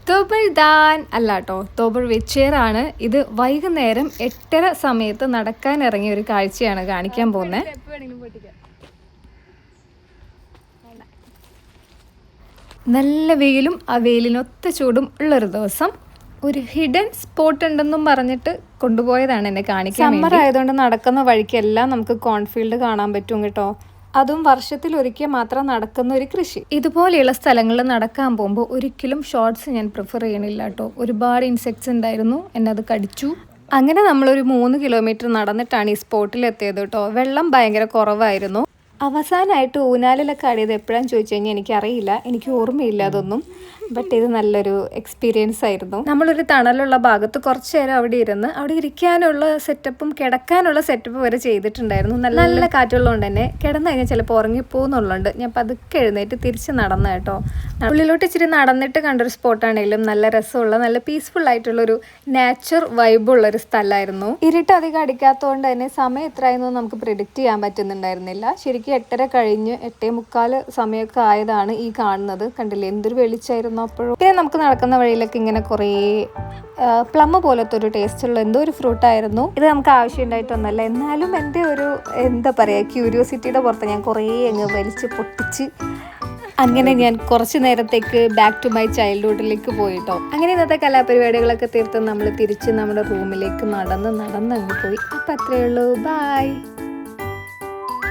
തോബിൾദാൻ അല്ല കേട്ടോ, തോബിൾ വെച്ചേറാണ് ഇത്. വൈകുന്നേരം 8:30 സമയത്ത് നടക്കാൻ ഇറങ്ങിയ ഒരു കാഴ്ചയാണ് കാണിക്കാൻ പോകുന്നത്. നല്ല വെയിലും ആ വെയിലിനൊത്ത ചൂടും ഉള്ളൊരു ദിവസം ഒരു ഹിഡൻ സ്പോട്ട് ഉണ്ടെന്നും പറഞ്ഞിട്ട് കൊണ്ടുപോയതാണ് എന്നെ കാണിക്കാൻ. സമ്മർ ആയതുകൊണ്ട് നടക്കുന്ന വഴിക്കെല്ലാം നമുക്ക് കോൺഫീൽഡ് കാണാൻ പറ്റും കേട്ടോ. അതും വർഷത്തിലൊരിക്കൽ മാത്രം നടക്കുന്ന ഒരു കൃഷി. ഇതുപോലെയുള്ള സ്ഥലങ്ങളിൽ നടക്കാൻ പോകുമ്പോൾ ഒരിക്കലും ഷോർട്സ് ഞാൻ പ്രിഫർ ചെയ്യണില്ല കേട്ടോ. ഒരുപാട് ഇൻസെക്ട്സ് ഉണ്ടായിരുന്നു, എന്നെ അത് കടിച്ചു. അങ്ങനെ നമ്മളൊരു 3 കിലോമീറ്റർ നടന്നിട്ടാണ് ഈ സ്പോട്ടിൽ എത്തിയത് കേട്ടോ. വെള്ളം ഭയങ്കര കുറവായിരുന്നു. അവസാനമായിട്ട് ഊനാലിലൊക്കെ ആടിയത് എപ്പോഴാന്ന് ചോദിച്ചു കഴിഞ്ഞാൽ എനിക്കറിയില്ല, എനിക്ക് ഓർമ്മയില്ല അതൊന്നും. ബട്ട് ഇത് നല്ലൊരു എക്സ്പീരിയൻസ് ആയിരുന്നു. നമ്മളൊരു തണലുള്ള ഭാഗത്ത് കുറച്ച് നേരം അവിടെ ഇരുന്ന് അവിടെ ഇരിക്കാനുള്ള സെറ്റപ്പും കിടക്കാനുള്ള സെറ്റപ്പും വരെ ചെയ്തിട്ടുണ്ടായിരുന്നു. നല്ല നല്ല കാറ്റുള്ളതുകൊണ്ട് തന്നെ കിടന്നു കഴിഞ്ഞാൽ ചിലപ്പോൾ ഉറങ്ങിപ്പോകുന്നുള്ളതുകൊണ്ട് ഞാൻ പതുക്കെ എഴുന്നേറ്റ് തിരിച്ച് നടന്ന കേട്ടോ. ഉള്ളിലോട്ട് ഇച്ചിരി നടന്നിട്ട് കണ്ടൊരു സ്പോട്ടാണെങ്കിലും നല്ല രസമുള്ള നല്ല പീസ്ഫുൾ ആയിട്ടുള്ളൊരു നാച്ചർ വൈബുള്ളൊരു സ്ഥലമായിരുന്നു. ഇരുട്ട് അധികം അടിക്കാത്തതുകൊണ്ട് തന്നെ സമയം എത്രയായിരുന്നു നമുക്ക് പ്രിഡിക്റ്റ് ചെയ്യാൻ പറ്റുന്നുണ്ടായിരുന്നില്ല. ശരിക്കും 8:30 കഴിഞ്ഞ് 8:45 സമയമൊക്കെ ആയതാണ് ഈ കാണുന്നത്. കണ്ടില്ലേ എന്തൊരു വെളിച്ചായിരുന്നു അപ്പോഴും. പിന്നെ നമുക്ക് നടക്കുന്ന വഴിയിലൊക്കെ ഇങ്ങനെ കുറേ പ്ലം പോലത്തെ ഒരു ടേസ്റ്റുള്ള എന്തോ ഒരു ഫ്രൂട്ടായിരുന്നു. ഇത് നമുക്ക് ആവശ്യമുണ്ടായിട്ടൊന്നുമല്ല, എന്നാലും എൻ്റെ ഒരു എന്താ പറയുക ക്യൂരിയോസിറ്റിയുടെ പുറത്ത് ഞാൻ കുറേ അങ്ങ് വലിച്ച് പൊട്ടിച്ച് അങ്ങനെ ഞാൻ കുറച്ച് നേരത്തേക്ക് ബാക്ക് ടു മൈ ചൈൽഡ്ഹുഡിലേക്ക് പോയിട്ടോ. അങ്ങനെ ഇന്നത്തെ കലാപരിപാടികളൊക്കെ തീർത്ത് നമ്മൾ തിരിച്ച് നമ്മുടെ റൂമിലേക്ക് നടന്ന് അങ്ങ് പോയി. അപ്പം അത്രയേ ഉള്ളൂ. ബൈ.